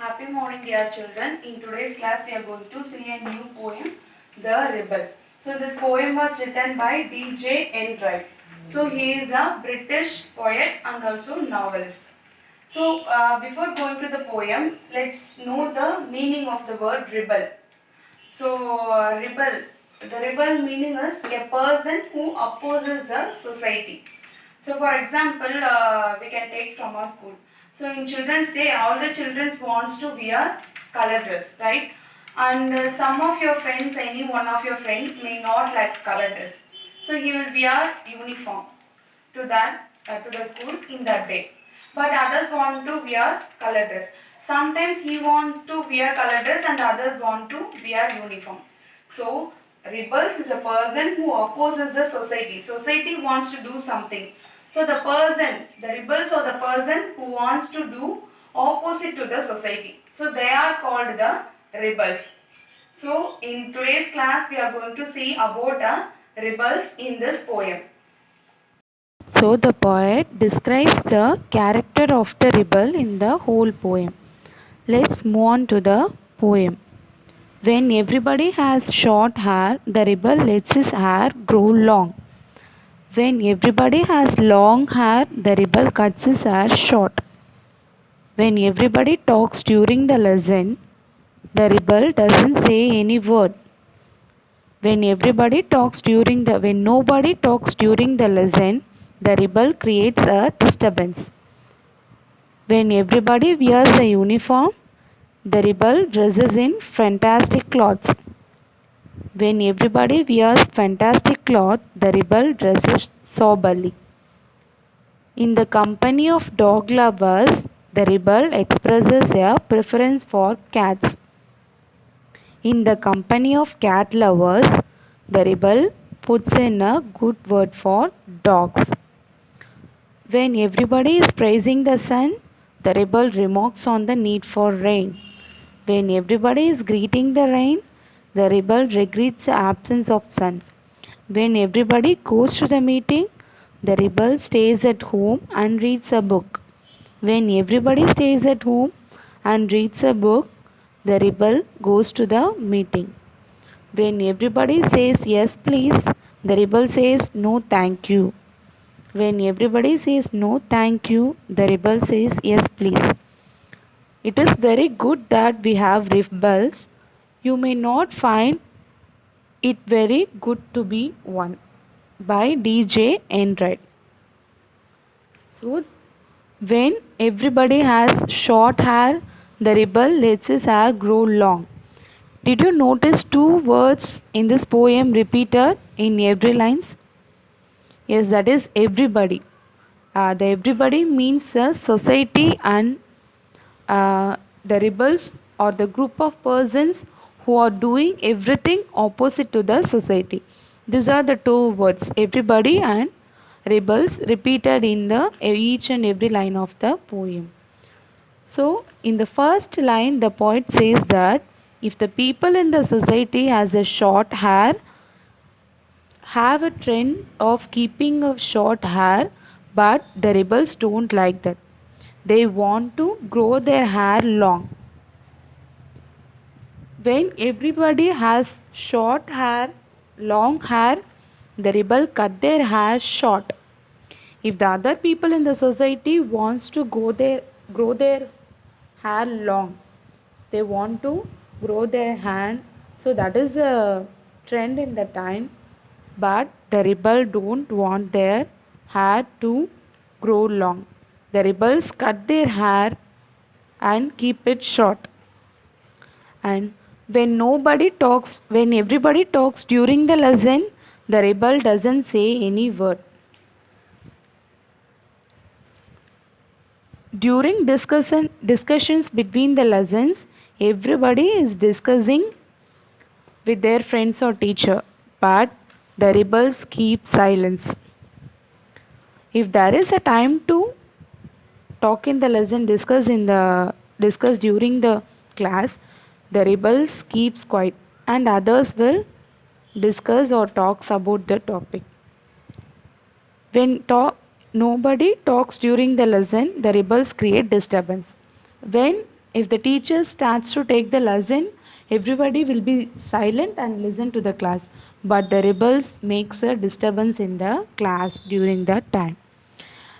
Happy morning, dear children. In today's class, we are going to see a new poem, The Rebel. So, this poem was written by D.J. Enright. So, he is a British poet and also novelist. So, before going to the poem, let's know the meaning of the word rebel. So, rebel. The rebel meaning is a person who opposes the society. So, for example, we can take from our school. So, in Children's Day, all the children wants to wear color dress, right? And some of your friends, any one of your friends may not like color dress. So, he will wear uniform to the school in that day. But others want to wear color dress. Sometimes he want to wear color dress and others want to wear uniform. So, rebels is a person who opposes the society. Society wants to do something. So the rebels are the person who wants to do opposite to the society. So they are called the rebels. So in today's class we are going to see about rebels in this poem. So the poet describes the character of the rebel in the whole poem. Let's move on to the poem. When everybody has short hair, the rebel lets his hair grow long. When everybody has long hair, the rebel cuts his hair short. When everybody talks during the lesson, the rebel doesn't say any word. When nobody talks during the lesson, the rebel creates a disturbance. When everybody wears a uniform, the rebel dresses in fantastic clothes. When everybody wears fantastic cloth, the rebel dresses soberly. In the company of dog lovers, the rebel expresses a preference for cats. In the company of cat lovers, the rebel puts in a good word for dogs. When everybody is praising the sun, the rebel remarks on the need for rain. When everybody is greeting the rain, the rebel regrets the absence of sun. When everybody goes to the meeting, the rebel stays at home and reads a book. When everybody stays at home and reads a book, the rebel goes to the meeting. When everybody says yes please, the rebel says no thank you. When everybody says no thank you, the rebel says yes please. It is very good that we have rebels. You may not find it very good to be one. By D.J. Enright. So, when everybody has short hair, the rebel lets his hair grow long. Did you notice two words in this poem repeated in every lines? Yes, that is everybody. The everybody means a society and the rebels or the group of persons who are doing everything opposite to the society. These are the two words, everybody and rebels, repeated in the each and every line of the poem. So, in the first line, the poet says that if the people in the society has a short hair, have a trend of keeping a short hair, but the rebels don't like that. They want to grow their hair long. When everybody has short hair, long hair, the rebel cut their hair short. If the other people in the society wants to grow their hair long, they want to grow their hand, so that is a trend in the time, but the rebel don't want their hair to grow long. The rebels cut their hair and keep it short. And when everybody talks during the lesson, the rebel doesn't say any word. During discussions between the lessons, everybody is discussing with their friends or teacher, but the rebels keep silence. If there is a time to talk in the lesson, discuss during the class, the rebels keeps quiet and others will discuss or talks about the topic. When nobody talks during the lesson, the rebels create disturbance. When If the teacher starts to take the lesson, everybody will be silent and listen to the class. But the rebels makes a disturbance in the class during that time.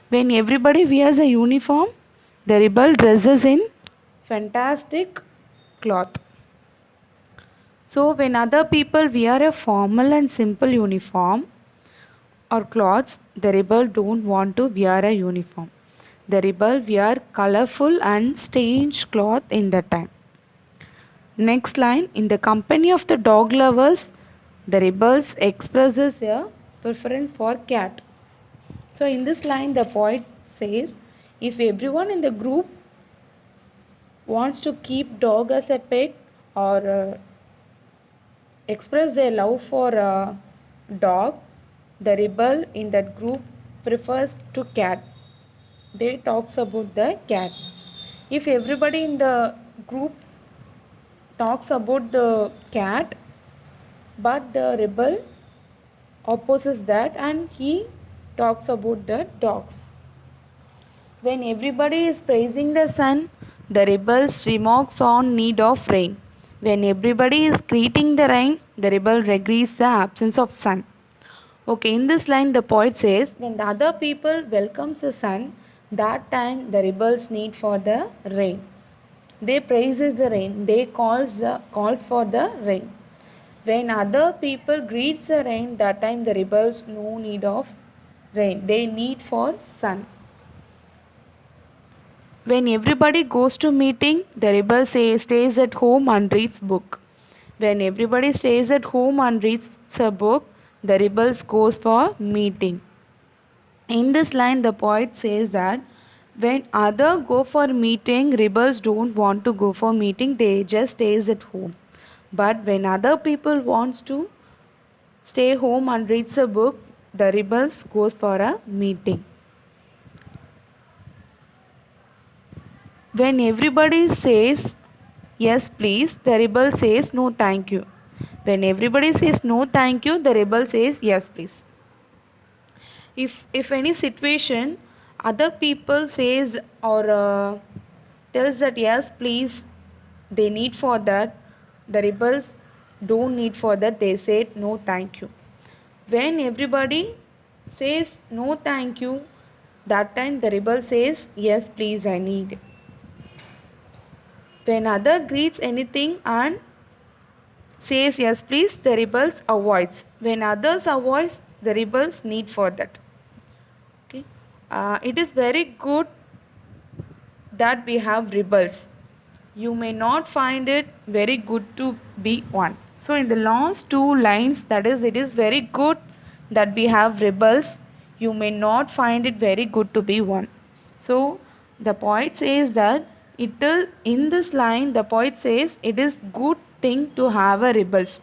When everybody wears a uniform, the rebel dresses in fantastic cloth. So when other people wear a formal and simple uniform or clothes, the rebel don't want to wear a uniform. The rebel wear colorful and strange cloth in that time. Next line, in the company of the dog lovers, the rebels expresses a preference for cat. So in this line, the poet says, if everyone in the group wants to keep dog as a pet or express their love for a dog, the rebel in that group prefers to cat. They talks about the cat. If everybody in the group talks about the cat, but the rebel opposes that and he talks about the dogs. When everybody is praising the sun, the rebels remarks on need of rain. When everybody is greeting the rain, the rebel regrets the absence of sun. Okay, in this line the poet says, when the other people welcomes the sun, that time the rebels need for the rain. They praises the rain. They calls for the rain. When other people greets the rain, that time the rebels no need of rain. They need for sun. When everybody goes to meeting, the rebel stays at home and reads book. When everybody stays at home and reads a book, the rebels goes for meeting. In this line, the poet says that when other go for meeting, rebels don't want to go for meeting, they just stays at home. But when other people wants to stay home and reads a book, the rebels goes for a meeting. When everybody says yes please, the rebel says no thank you. When everybody says no thank you, the rebel says yes please. If any situation other people says or tells that yes please, they need for that, the rebels don't need for that, they say no thank you. When everybody says no thank you, that time the rebel says yes please I need. When other greets anything and says yes please, the rebels avoids. When others avoids, the rebels need for that. Okay, it is very good that we have rebels. You may not find it very good to be one. So in the last two lines, that is, it is very good that we have rebels. You may not find it very good to be one. So the poet says that it is in this line. The poet says it is good thing to have a rebels.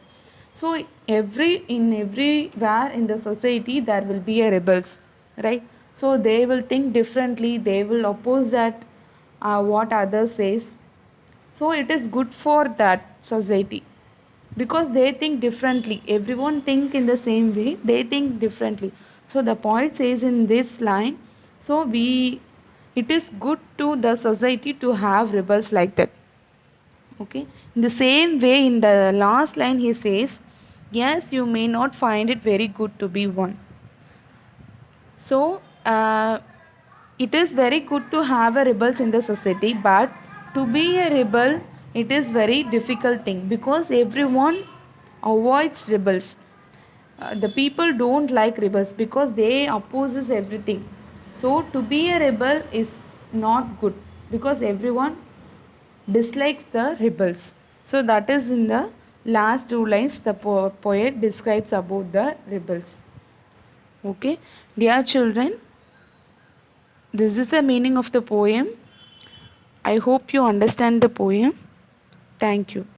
So everywhere in the society there will be a rebels, right? So they will think differently. They will oppose that what others says. So it is good for that society because they think differently. Everyone think in the same way, they think differently. So the poet says in this line, so it is good to the society to have rebels like that. Okay, in the same way in the last line he says, yes you may not find it very good to be one. So it is very good to have a rebels in the society, but to be a rebel it is very difficult thing because everyone avoids rebels. The people don't like rebels because they opposes everything. So to be a rebel is not good because everyone dislikes the rebels. So that is in the last two lines the poet describes about the rebels. Okay, dear children, this is the meaning of the poem. I hope you understand the poem. Thank you.